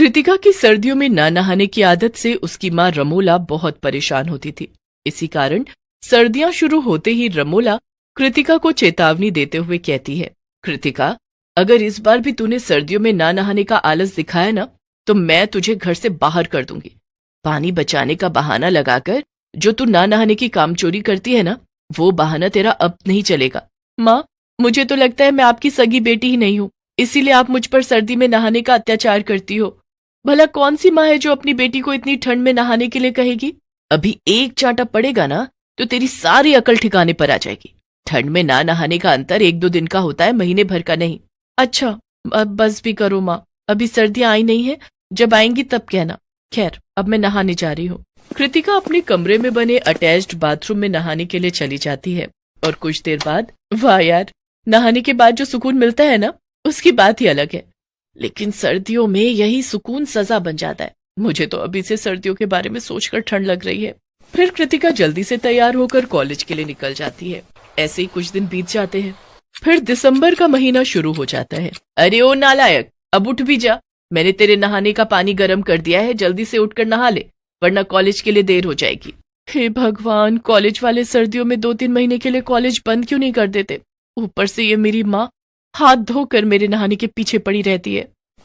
कृतिका की सर्दियों में ना नहाने की आदत से उसकी माँ रमोला बहुत परेशान होती थी। इसी कारण सर्दियां शुरू होते ही रमोला कृतिका को चेतावनी देते हुए कहती है, कृतिका, अगर इस बार भी तूने सर्दियों में ना नहाने का आलस दिखाया ना, तो मैं तुझे घर से बाहर कर दूंगी। पानी बचाने का बहाना लगाकर जो तू ना नहाने की कामचोरी करती है ना, वो बहाना तेरा अब नहीं चलेगा। माँ, मुझे तो लगता है मैं आपकी सगी बेटी ही नहीं हूँ, इसीलिए आप मुझ पर सर्दी में नहाने का अत्याचार करती हो। भला कौन सी माँ है जो अपनी बेटी को इतनी ठंड में नहाने के लिए कहेगी? अभी एक चांटा पड़ेगा ना तो तेरी सारी अकल ठिकाने पर आ जाएगी। ठंड में ना नहाने का अंतर 1-2 दिन का होता है, महीने भर का नहीं। अच्छा, अब बस भी करो माँ, अभी सर्दियां आई नहीं है, जब आएंगी तब कहना। खैर, अब मैं नहाने जा रही हूँ। कृतिका अपने कमरे में बने अटैच्ड बाथरूम में नहाने के लिए चली जाती है और कुछ देर बाद, वाह यार, नहाने के बाद जो सुकून मिलता है ना, उसकी बात ही अलग है। लेकिन सर्दियों में यही सुकून सजा बन जाता है। मुझे तो अभी से सर्दियों के बारे में सोचकर ठंड लग रही है। फिर कृतिका जल्दी से तैयार होकर कॉलेज के लिए निकल जाती है। ऐसे ही कुछ दिन बीत जाते हैं। फिर दिसंबर का महीना शुरू हो जाता है। अरे ओ नालायक, अब उठ भी जा, मैंने तेरे नहाने का पानी गर्म कर दिया है, जल्दी से उठकर नहा ले, वरना कॉलेज के लिए देर हो जाएगी। हे भगवान, कॉलेज वाले सर्दियों में 2-3 महीने के लिए कॉलेज बंद क्यों नहीं कर देते? ऊपर से ये मेरी माँ हाथ धोकर मेरे नहाने के पीछे पड़ी रहती है।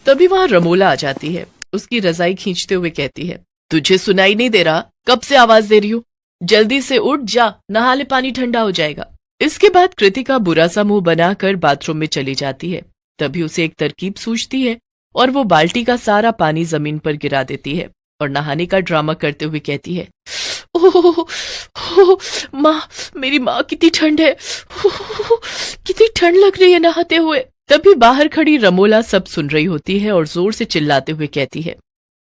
तभी वहां रमोला आ जाती है। उसकी रजाई खींचते हुए कहती है, तुझे सुनाई नहीं दे रहा? कब से आवाज दे रही हूँ, जल्दी से उठ जा, नहा ले, पानी ठंडा हो जाएगा। इसके बाद कृतिका बुरा सा मुंह बनाकर बाथरूम में चली जाती है। तभी उसे एक तरकीब सूझती है और वो बाल्टी का सारा पानी जमीन पर गिरा देती है और नहाने का ड्रामा करते हुए कहती है, ओह माँ, मेरी माँ, कितनी ठंड है, कितनी ठंड लग रही है नहाते हुए। तभी बाहर खड़ी रमोला सब सुन रही होती है और जोर से चिल्लाते हुए कहती है,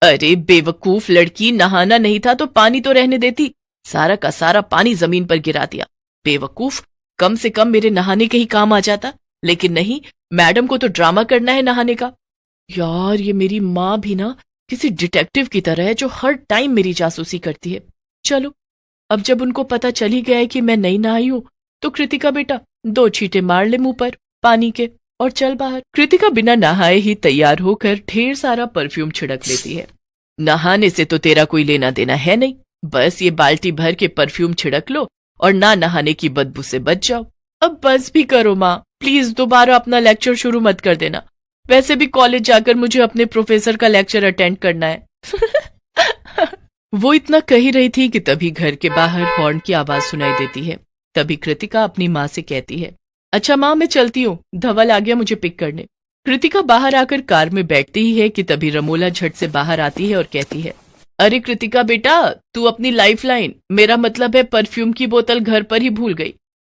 अरे बेवकूफ लड़की, नहाना नहीं था तो पानी तो रहने देती, सारा का सारा पानी जमीन पर गिरा दिया। बेवकूफ, कम से कम मेरे नहाने के ही काम आ जाता, लेकिन नहीं, मैडम को तो ड्रामा करना है नहाने का। यार, ये मेरी माँ भी ना किसी डिटेक्टिव की तरह है जो हर टाइम मेरी जासूसी करती है। चलो, अब जब उनको पता चल ही गया है कि मैं नहीं नहाई हूं, तो कृतिका बेटा 2 छींटे मार ले मुंह पर पानी के और चल बाहर। कृतिका बिना नहाए ही तैयार होकर ढेर सारा परफ्यूम छिड़क लेती है। नहाने से तो तेरा कोई लेना देना है नहीं, बस ये बाल्टी भर के परफ्यूम छिड़क लो और ना नहाने की बदबू से बच जाओ। अब बस भी करो माँ, प्लीज दोबारा अपना लेक्चर शुरू मत कर देना। वैसे भी कॉलेज जाकर मुझे अपने प्रोफेसर का लेक्चर अटेंड करना है। वो इतना कह ही रही थी कि तभी घर के बाहर हॉर्न की आवाज सुनाई देती है। तभी कृतिका अपनी माँ से कहती है, अच्छा माँ, मैं चलती हूँ, धवल आ गया मुझे पिक करने। कृतिका बाहर आकर कार में बैठती ही है कि तभी रमोला झट से बाहर आती है और कहती है, अरे कृतिका बेटा, तू अपनी लाइफ लाइन, मेरा मतलब है परफ्यूम की बोतल घर पर ही भूल गई।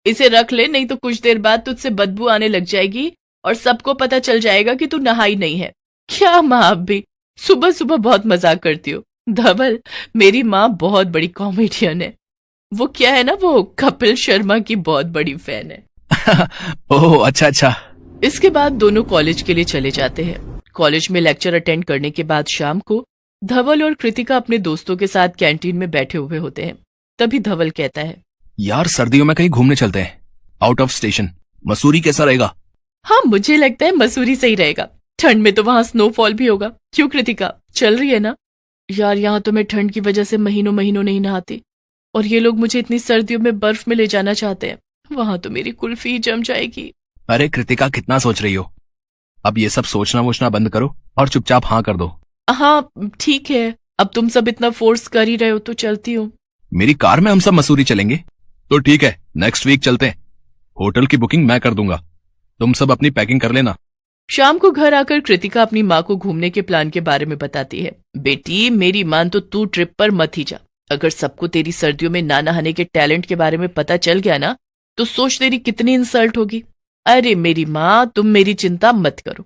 इसे रख ले, नहीं तो कुछ देर बाद तुझसे बदबू आने लग जाएगी और सबको पता चल जाएगा कि तू नहाई नहीं है। क्या माँ, अब भी सुबह सुबह बहुत मजाक करती हो। धवल, मेरी माँ बहुत बड़ी कॉमेडियन है। वो क्या है ना, वो कपिल शर्मा की बहुत बड़ी फैन है। ओह, अच्छा अच्छा। इसके बाद दोनों कॉलेज के लिए चले जाते हैं। कॉलेज में लेक्चर अटेंड करने के बाद शाम को धवल और कृतिका अपने दोस्तों के साथ कैंटीन में बैठे हुए होते हैं। तभी धवल कहता है, यार, सर्दियों में कहीं घूमने चलते हैं, आउट ऑफ स्टेशन। मसूरी कैसा रहेगा? हाँ, मुझे लगता है मसूरी सही रहेगा। ठंड में तो वहां स्नोफॉल भी होगा। क्यों कृतिका, चल रही है ना? यार, यहाँ तो मैं ठंड की वजह से महीनों महीनों नहीं नहाती, और ये लोग मुझे इतनी सर्दियों में बर्फ में ले जाना चाहते हैं। वहां तो मेरी कुल्फी जम जाएगी। अरे कृतिका, कितना सोच रही हो? अब ये सब सोचना वोचना बंद करो और चुपचाप हाँ कर दो। हाँ ठीक है, अब तुम सब इतना फोर्स कर ही रहे हो तो चलती हूँ। मेरी कार में हम सब मसूरी चलेंगे। तो ठीक है, नेक्स्ट वीक चलते हैं। होटल की बुकिंग मैं कर दूंगा, तुम सब अपनी पैकिंग कर लेना। शाम को घर आकर कृतिका अपनी माँ को घूमने के प्लान के बारे में बताती है। बेटी, मेरी मान तो तू ट्रिप पर मत ही जा। अगर सबको तेरी सर्दियों में ना नहाने के टैलेंट के बारे में पता चल गया ना, तो सोच तेरी कितनी इंसल्ट होगी। अरे मेरी माँ, तुम मेरी चिंता मत करो,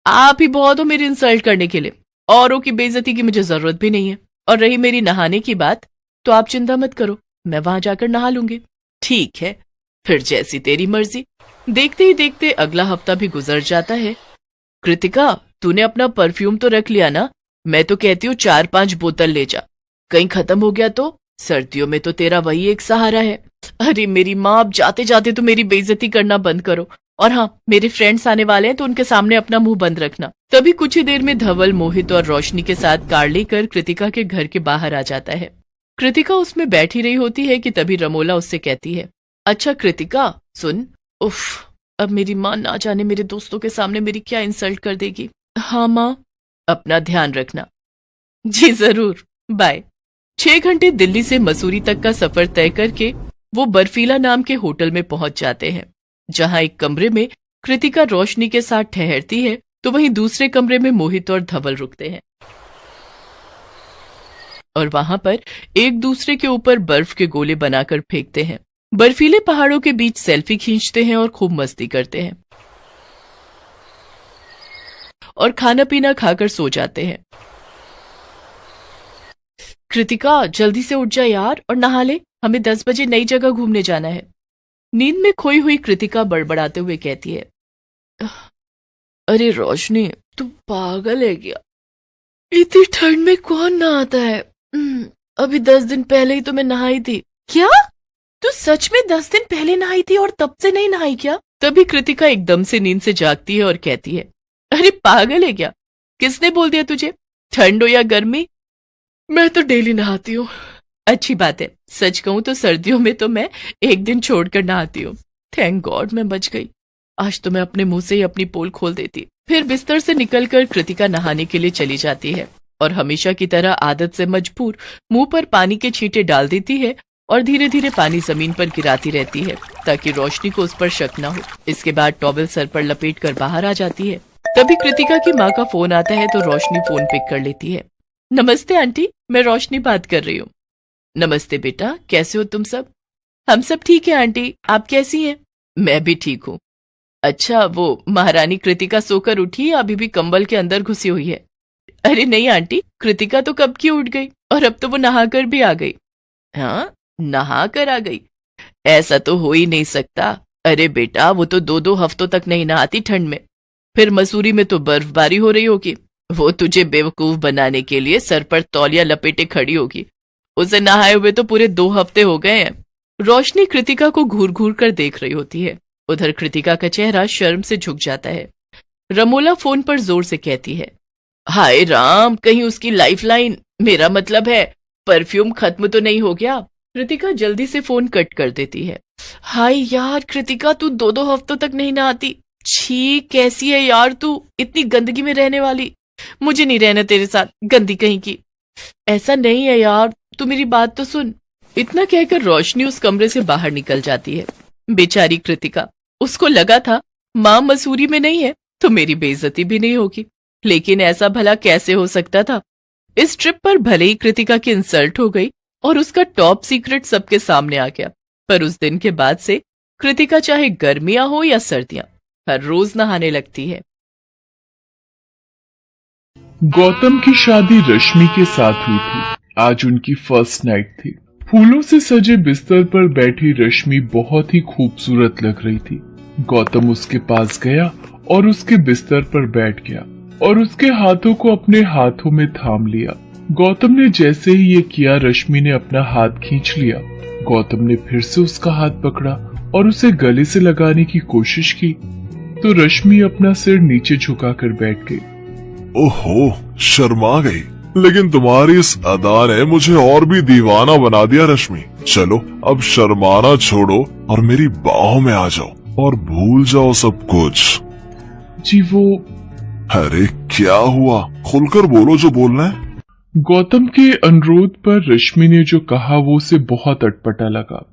आप ही बहुत हो मेरी इंसल्ट करने के लिए। औरों की बेइज्जती की मुझे जरूरत भी नहीं है। और रही मेरी नहाने की बात, तो आप चिंता मत करो, मैं वहां जाकर नहा लूंगी। ठीक है, फिर जैसी तेरी मर्जी। देखते ही देखते अगला हफ्ता भी गुजर जाता है। कृतिका, तूने अपना परफ्यूम तो रख लिया ना? मैं तो कहती हूँ 4-5 बोतल ले जा, कहीं खत्म हो गया तो? सर्दियों में तो तेरा वही एक सहारा है। अरे मेरी माँ, अब जाते जाते तो मेरी बेइज्जती करना बंद करो और हाँ, मेरे फ्रेंड्स आने वाले हैं तो उनके सामने अपना मुंह बंद रखना। तभी कुछ ही देर में धवल, मोहित और रोशनी के साथ कार लेकर कृतिका के घर के बाहर आ जाता है। कृतिका उसमें बैठी रही होती है कि तभी रमोला उससे कहती है, अच्छा कृतिका सुन, उफ, अब मेरी माँ ना जाने मेरे दोस्तों के सामने मेरी क्या इंसल्ट कर देगी। हाँ माँ, अपना ध्यान रखना। जी जरूर, बाय। 6 घंटे दिल्ली से मसूरी तक का सफर तय करके वो बर्फीला नाम के होटल में पहुंच जाते हैं, जहां एक कमरे में कृतिका रोशनी के साथ ठहरती है तो वहीं दूसरे कमरे में मोहित और धवल रुकते हैं और वहां पर एक दूसरे के ऊपर बर्फ के गोले बनाकर फेंकते हैं। बर्फीले पहाड़ों के बीच सेल्फी खींचते हैं और खूब मस्ती करते हैं और खाना पीना खाकर सो जाते हैं। कृतिका जल्दी से उठ जा यार और नहा ले, हमें 10 बजे नई जगह घूमने जाना है। नींद में खोई हुई कृतिका बड़बड़ाते हुए कहती है, अरे रोशनी तू पागल है क्या? इतनी ठंड में कौन नहाता है? अभी 10 दिन पहले ही तो मैं नहाई थी। क्या तू सच में 10 दिन पहले नहाई थी और तब से नहीं नहाई क्या? तभी कृतिका एकदम से नींद से जागती है और कहती है, अरे पागल है क्या? किसने बोल दिया तुझे? ठंड हो या गर्मी, मैं तो डेली नहाती हूँ। अच्छी बात है, सच कहूं तो सर्दियों में तो मैं एक दिन छोड़कर नहाती हूँ। थैंक गॉड मैं बच गई, आज तो मैं अपने मुंह से ही अपनी पोल खोल देती। फिर बिस्तर से निकलकर कृतिका नहाने के लिए चली जाती है और हमेशा की तरह आदत से मजबूर मुंह पर पानी के छींटे डाल देती है और धीरे धीरे पानी जमीन पर गिराती रहती है ताकि रोशनी को उस पर शक न हो। इसके बाद टॉवेल सर पर लपेट कर बाहर आ जाती है। तभी कृतिका की माँ का फोन आता है तो रोशनी फोन पिक कर लेती है। नमस्ते आंटी, मैं रोशनी बात कर रही हूँ। नमस्ते बेटा, कैसे हो तुम सब? हम सब ठीक है आंटी, आप कैसी हैं? मैं भी ठीक हूँ। अच्छा, वो महारानी कृतिका सोकर उठी या अभी भी कंबल के अंदर घुसी हुई है? अरे नहीं आंटी, कृतिका तो कब की उठ गई और अब तो वो नहाकर भी आ गई। हाँ, नहाकर आ गई? ऐसा तो हो ही नहीं सकता। अरे बेटा, वो तो 2-2 हफ्तों तक नहीं नहाती ठंड में। फिर मसूरी में तो बर्फबारी हो रही होगी, वो तुझे बेवकूफ बनाने के लिए सर पर तौलिया लपेटे खड़ी होगी। उसे नहाए हुए तो पूरे 2 हफ्ते हो गए हैं। रोशनी कृतिका को घूर घूर कर देख रही होती है। उधर कृतिका का चेहरा शर्म से झुक जाता है। रमोला फोन पर जोर से कहती है, हाय राम, कहीं उसकी लाइफलाइन, मेरा मतलब है परफ्यूम खत्म तो नहीं हो गया? कृतिका जल्दी से फोन कट कर देती है। हाय यार कृतिका, तू 2-2 हफ्तों तक नहीं नहाती। छी, कैसी है यार तू, इतनी गंदगी में रहने वाली। मुझे नहीं रहना तेरे साथ, गंदी कहीं की। ऐसा नहीं है यार, तू मेरी बात तो सुन। इतना कहकर रोशनी उस कमरे से बाहर निकल जाती है। बेचारी कृतिका, उसको लगा था माँ मसूरी में नहीं है तो मेरी बेइज्जती भी नहीं होगी, लेकिन ऐसा भला कैसे हो सकता था? इस ट्रिप पर भले ही कृतिका की इंसल्ट हो गई और उसका टॉप सीक्रेट सबके सामने आ गया, पर उस दिन के बाद से कृतिका चाहे गर्मियां हो या सर्दियां हर रोज नहाने लगती है। गौतम की शादी रश्मि के साथ हुई थी। आज उनकी फर्स्ट नाइट थी। फूलों से सजे बिस्तर पर बैठी रश्मि बहुत ही खूबसूरत लग रही थी। गौतम उसके पास गया और उसके बिस्तर पर बैठ गया और उसके हाथों को अपने हाथों में थाम लिया। गौतम ने जैसे ही ये किया, रश्मि ने अपना हाथ खींच लिया। गौतम ने फिर से उसका हाथ पकड़ा और उसे गले से लगाने की कोशिश की तो रश्मि अपना सिर नीचे झुकाकर बैठ गई। ओहो, शर्मा गई, लेकिन तुम्हारी इस अदा ने मुझे और भी दीवाना बना दिया रश्मि। चलो अब शर्माना छोड़ो और मेरी बाहों में आ जाओ और भूल जाओ सब कुछ। जी वो... अरे क्या हुआ, खुलकर बोलो जो बोलना है। गौतम के अनुरोध पर रश्मि ने जो कहा वो उसे बहुत अटपटा लगा।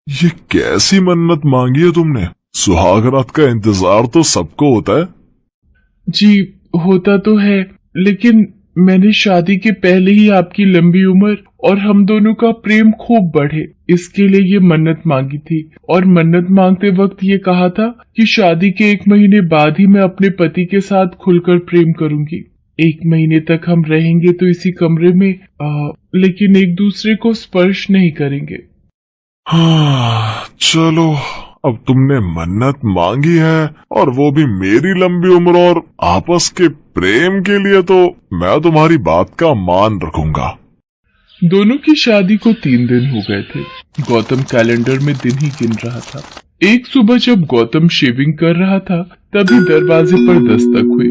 ये कैसी मन्नत मांगी है तुमने? सुहाग रात का इंतजार तो सबको होता है। जी होता तो है, लेकिन मैंने शादी के पहले ही आपकी लंबी उम्र और हम दोनों का प्रेम खूब बढ़े, इसके लिए ये मन्नत मांगी थी। और मन्नत मांगते वक्त ये कहा था कि शादी के 1 महीने बाद ही मैं अपने पति के साथ खुलकर प्रेम करूंगी। 1 महीने तक हम रहेंगे तो इसी कमरे में, लेकिन एक दूसरे को स्पर्श नहीं करेंगे। हाँ चलो, अब तुमने मन्नत मांगी है और वो भी मेरी लंबी उम्र और आपस के प्रेम के लिए, तो मैं तुम्हारी बात का मान रखूंगा। दोनों की शादी को 3 दिन हो गए थे। गौतम कैलेंडर में दिन ही गिन रहा था। एक सुबह जब गौतम शेविंग कर रहा था तभी दरवाजे पर दस्तक हुई।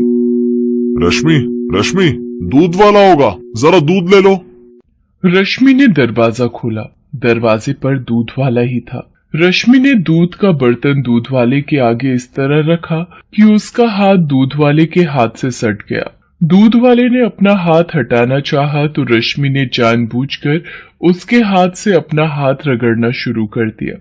रश्मि, रश्मि, दूध वाला होगा, जरा दूध ले लो। रश्मि ने दरवाजा खोला। दरवाजे पर दूध वाला ही था। रश्मि ने दूध का बर्तन दूध वाले के आगे इस तरह रखा कि उसका हाथ दूध वाले के हाथ से सट गया। दूध वाले ने अपना हाथ हटाना चाहा तो रश्मि ने जानबूझकर उसके हाथ से अपना हाथ रगड़ना शुरू कर दिया।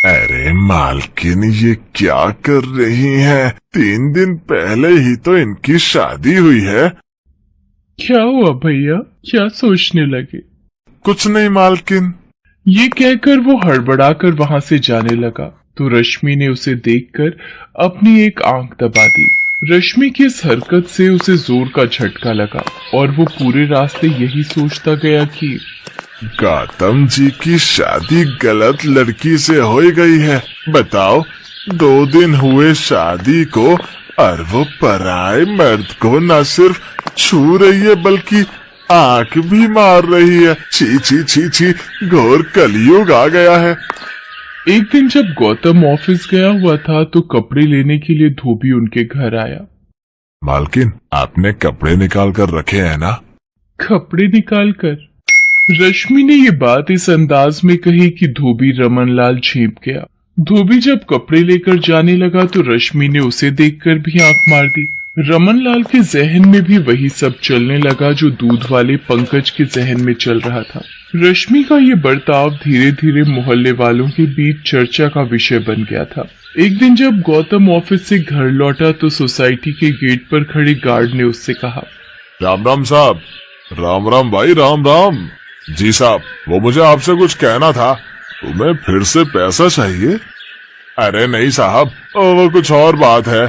अरे मालकिन, ये क्या कर रही हैं? 3 दिन पहले ही तो इनकी शादी हुई है। क्या हुआ भैया, क्या सोचने लगे? कुछ नहीं मालकिन। ये कहकर वो हड़बड़ाकर वहां से जाने लगा तो रश्मि ने उसे देखकर अपनी एक आंख दबा दी। रश्मि की इस हरकत से उसे जोर का झटका लगा और वो पूरे रास्ते यही सोचता गया कि गौतम जी की शादी गलत लड़की से हो गई है। बताओ, 2 दिन हुए शादी को और वो पराये मर्द को न सिर्फ छू रही है बल्कि आंख भी मार रही है। छी छी छी छी, घोर कलयुग आ गया है। एक दिन जब गौतम ऑफिस गया हुआ था तो कपड़े लेने के लिए धोबी उनके घर आया। मालकिन, आपने कपड़े निकाल कर रखे हैं ना? कपड़े निकाल कर? रश्मि ने ये बात इस अंदाज में कही कि धोबी रमनलाल झेप गया। धोबी जब कपड़े लेकर जाने लगा तो रश्मि ने उसे देखकर भी आंख मार दी। रमनलाल के जहन में भी वही सब चलने लगा जो दूध वाले पंकज के जहन में चल रहा था। रश्मि का ये बर्ताव धीरे धीरे मोहल्ले वालों के बीच चर्चा का विषय बन गया था। एक दिन जब गौतम ऑफिस से घर लौटा तो सोसाइटी के गेट पर खड़े गार्ड ने उससे कहा, राम राम साहब। राम राम भाई, राम राम। जी साहब, वो मुझे आपसे कुछ कहना था। तुम्हें फिर से पैसा चाहिए? अरे नहीं साहब, वो कुछ और बात है।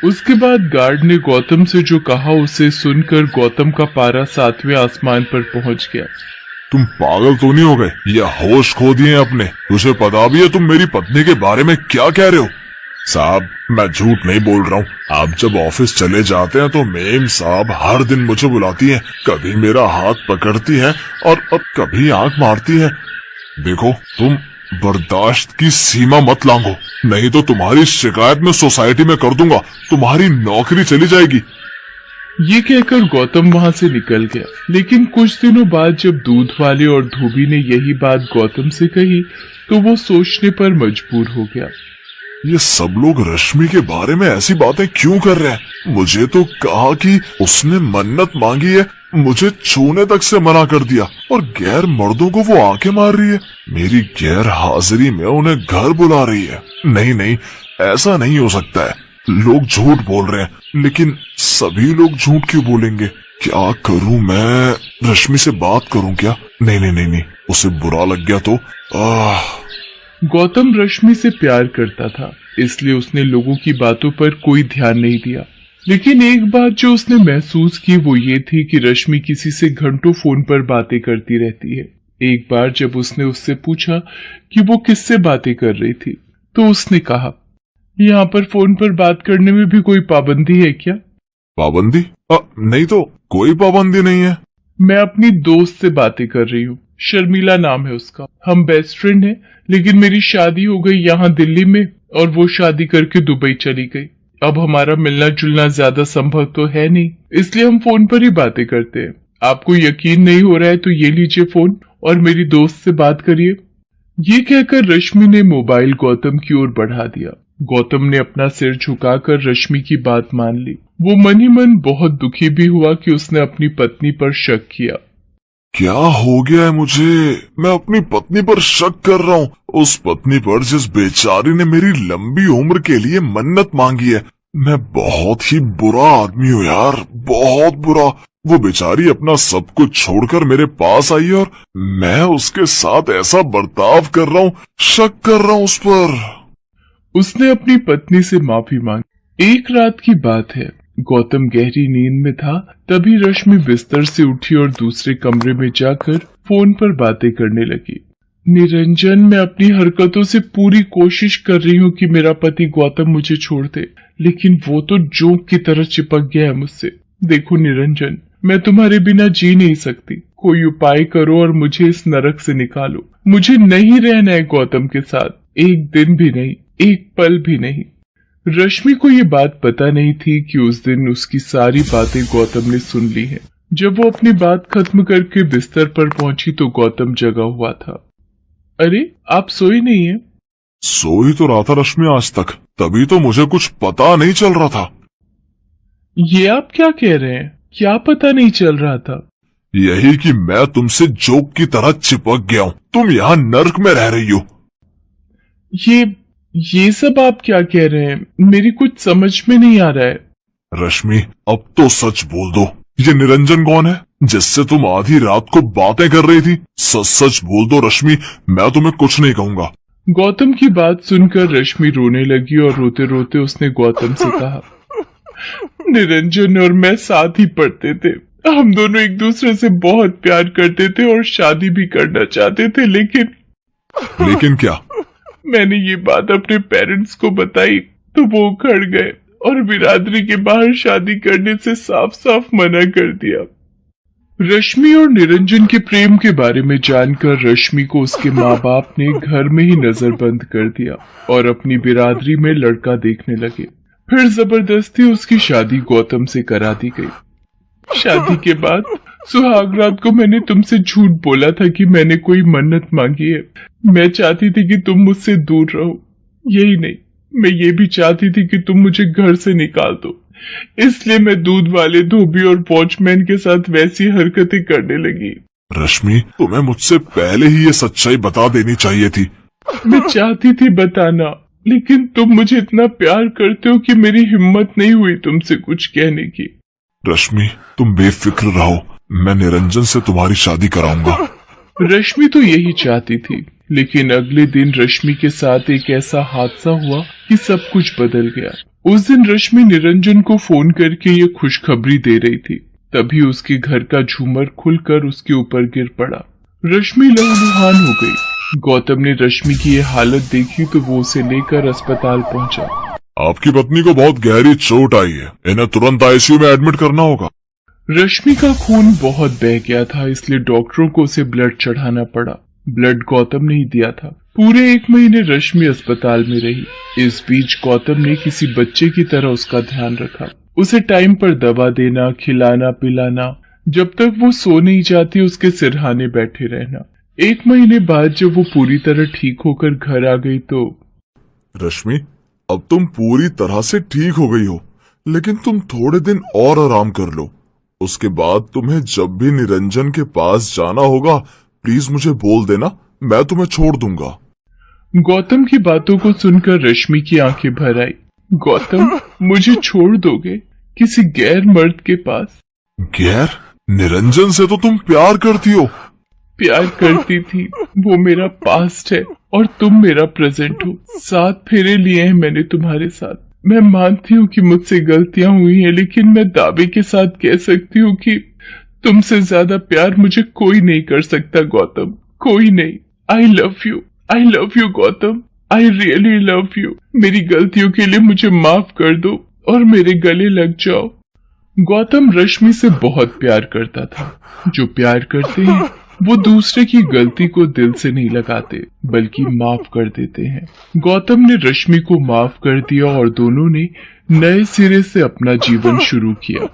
उसके बाद गार्ड ने गौतम से जो कहा उसे सुनकर गौतम का पारा 7वें आसमान पर पहुंच गया। तुम पागल तो नहीं हो गए? ये होश खो दिए अपने। तुझे पता भी है तुम मेरी पत्नी के बारे में क्या कह रहे हो? साहब, मैं झूठ नहीं बोल रहा हूँ। आप जब ऑफिस चले जाते हैं तो मेम साहब हर दिन मुझे बुलाती हैं। कभी मेरा हाथ पकड़ती हैं और कभी आंख मारती हैं। देखो, तुम बर्दाश्त की सीमा मत लांघो, नहीं तो तुम्हारी शिकायत मैं सोसाइटी में कर दूंगा। तुम्हारी नौकरी चली जाएगी। ये कहकर गौतम वहां से निकल गया। लेकिन कुछ दिनों बाद जब दूध वाले और धोबी ने यही बात गौतम से कही तो वो सोचने पर मजबूर हो गया। ये सब लोग रश्मि के बारे में ऐसी बातें क्यों कर रहे हैं? मुझे तो कहा कि उसने मन्नत मांगी है, मुझे छूने तक से मना कर दिया और गैर मर्दों को वो आंखें मार रही है। मेरी गैर हाजिरी में उन्हें घर बुला रही है। नहीं नहीं, ऐसा नहीं हो सकता है। लोग झूठ बोल रहे हैं, लेकिन सभी लोग झूठ क्यों बोलेंगे? क्या करूं मैं? रश्मि से बात करूं क्या? नहीं नहीं नहीं नहीं, उसे बुरा लग गया तो गौतम रश्मि से प्यार करता था, इसलिए उसने लोगों की बातों पर कोई ध्यान नहीं दिया। लेकिन एक बात जो उसने महसूस की वो ये थी कि रश्मि किसी से घंटों फोन पर बातें करती रहती है। एक बार जब उसने उससे पूछा कि वो किससे बातें कर रही थी तो उसने कहा, यहाँ पर फोन पर बात करने में भी कोई पाबंदी है क्या? पाबंदी? नहीं तो कोई पाबंदी नहीं है। मैं अपनी दोस्त से बातें कर रही हूँ, शर्मिला नाम है उसका। हम बेस्ट फ्रेंड हैं, लेकिन मेरी शादी हो गई यहाँ दिल्ली में और वो शादी करके दुबई चली गई। अब हमारा मिलना जुलना ज्यादा संभव तो है नहीं, इसलिए हम फोन पर ही बातें करते हैं। आपको यकीन नहीं हो रहा है तो ये लीजिए फोन और मेरी दोस्त से बात करिए। ये कहकर रश्मि ने मोबाइल गौतम की ओर बढ़ा दिया। गौतम ने अपना सिर झुकाकर रश्मि की बात मान ली। वो मन ही मन बहुत दुखी भी हुआ कि उसने अपनी पत्नी पर शक किया। क्या हो गया है मुझे? मैं अपनी पत्नी पर शक कर रहा हूँ, उस पत्नी पर जिस बेचारी ने मेरी लंबी उम्र के लिए मन्नत मांगी है। मैं बहुत ही बुरा आदमी हूँ यार, बहुत बुरा। वो बेचारी अपना सब कुछ छोड़कर मेरे पास आई और मैं उसके साथ ऐसा बर्ताव कर रहा हूँ, शक कर रहा हूँ उस पर। उसने अपनी पत्नी से माफी मांगी। एक रात की बात है, गौतम गहरी नींद में था, तभी रश्मि बिस्तर से उठी और दूसरे कमरे में जाकर फोन पर बातें करने लगी। निरंजन, मैं अपनी हरकतों से पूरी कोशिश कर रही हूँ कि मेरा पति गौतम मुझे छोड़ दे, लेकिन वो तो जोंक की तरह चिपक गया है मुझसे। देखो निरंजन, मैं तुम्हारे बिना जी नहीं सकती। कोई उपाय करो और मुझे इस नरक से निकालो। मुझे नहीं रहना है गौतम के साथ। एक दिन भी नहीं, एक पल भी नहीं। रश्मि को ये बात पता नहीं थी कि उस दिन उसकी सारी बातें गौतम ने सुन ली हैं। जब वो अपनी बात खत्म करके बिस्तर पर पहुंची तो गौतम जगा हुआ था। अरे, आप सोई नहीं है? सो ही तो रहा था रश्मि आज तक, तभी तो मुझे कुछ पता नहीं चल रहा था। ये आप क्या कह रहे हैं? क्या पता नहीं चल रहा था? यही कि मैं तुमसे जोक की तरह चिपक गया हूँ। तुम यहाँ नर्क में रह रही हो। ये सब आप क्या कह रहे हैं? मेरी कुछ समझ में नहीं आ रहा है। रश्मि, अब तो सच बोल दो, ये निरंजन कौन है जिससे तुम आधी रात को बातें कर रही थी? सच सच बोल दो रश्मि, मैं तुम्हें कुछ नहीं कहूंगा। गौतम की बात सुनकर रश्मि रोने लगी और रोते रोते उसने गौतम से कहा, निरंजन और मैं साथ ही पढ़ते थे। हम दोनों एक दूसरे से बहुत प्यार करते थे और शादी भी करना चाहते थे, लेकिन क्या? मैंने ये बात अपने पेरेंट्स को बताई तो वो उखड़ गए और बिरादरी के बाहर शादी करने से साफ साफ मना कर दिया। रश्मि और निरंजन के प्रेम के बारे में जानकर रश्मि को उसके माँ बाप ने घर में ही नजरबंद कर दिया और अपनी बिरादरी में लड़का देखने लगे। फिर जबरदस्ती उसकी शादी गौतम से करा दी गई। शादी के बाद सुहाग रात को मैंने तुमसे झूठ बोला था कि मैंने कोई मन्नत मांगी है। मैं चाहती थी कि तुम मुझसे दूर रहो। यही नहीं, मैं ये भी चाहती थी कि तुम मुझे घर से निकाल दो। इसलिए मैं दूध वाले धोबी और वॉचमैन के साथ वैसी हरकतें करने लगी। रश्मि, तुम्हें मुझसे पहले ही ये सच्चाई बता देनी चाहिए थी। मैं चाहती थी बताना, लेकिन तुम मुझे इतना प्यार करते हो कि मेरी हिम्मत नहीं हुई तुमसे कुछ कहने की। रश्मि, तुम बेफिक्र रहो, मैं निरंजन से तुम्हारी शादी कराऊंगा। रश्मि तो यही चाहती थी, लेकिन अगले दिन रश्मि के साथ एक ऐसा हादसा हुआ कि सब कुछ बदल गया। उस दिन रश्मि निरंजन को फोन करके ये खुशखबरी दे रही थी, तभी उसके घर का झूमर खुलकर उसके ऊपर गिर पड़ा। रश्मि लहूलुहान हो गई। गौतम ने रश्मि की ये हालत देखी तो वो उसे लेकर अस्पताल पहुंचा। आपकी पत्नी को बहुत गहरी चोट आई है, इन्हें तुरंत आईसीयू में एडमिट करना होगा। रश्मि का खून बहुत बह गया था, इसलिए डॉक्टरों को उसे ब्लड चढ़ाना पड़ा। ब्लड गौतम ने ही दिया था। पूरे 1 महीने रश्मि अस्पताल में रही। इस बीच गौतम ने किसी बच्चे की तरह उसका ध्यान रखा, उसे टाइम पर दवा देना, खिलाना पिलाना, जब तक वो सो नहीं जाती उसके सिरहाने बैठे रहना। 1 महीने बाद जब वो पूरी तरह ठीक होकर घर आ गई तो रश्मि, अब तुम पूरी तरह से ठीक हो गई हो, लेकिन तुम थोड़े दिन और आराम कर लो। उसके बाद तुम्हें जब भी निरंजन के पास जाना होगा प्लीज मुझे बोल देना, मैं तुम्हें छोड़ दूंगा। गौतम की बातों को सुनकर रश्मि की आंखें भर आई। गौतम, मुझे छोड़ दोगे किसी गैर मर्द के पास? गैर? निरंजन से तो तुम प्यार करती हो। प्यार करती थी, वो मेरा पास्ट है और तुम मेरा प्रेजेंट हो। 7 फेरे लिए हैं मैंने तुम्हारे साथ। मैं मानती हूँ कि मुझसे गलतियां हुई हैं, लेकिन मैं दावे के साथ कह सकती हूँ कि तुमसे ज्यादा प्यार मुझे कोई नहीं कर सकता गौतम, कोई नहीं। I love you Gautam, I really love you. मेरी गलतियों के लिए मुझे माफ कर दो और मेरे गले लग जाओ। गौतम रश्मि से बहुत प्यार करता था। जो प्यार करते हैं वो दूसरे की गलती को दिल से नहीं लगाते, बल्कि माफ कर देते हैं। गौतम ने रश्मि को माफ कर दिया और दोनों ने नए सिरे से अपना जीवन शुरू किया।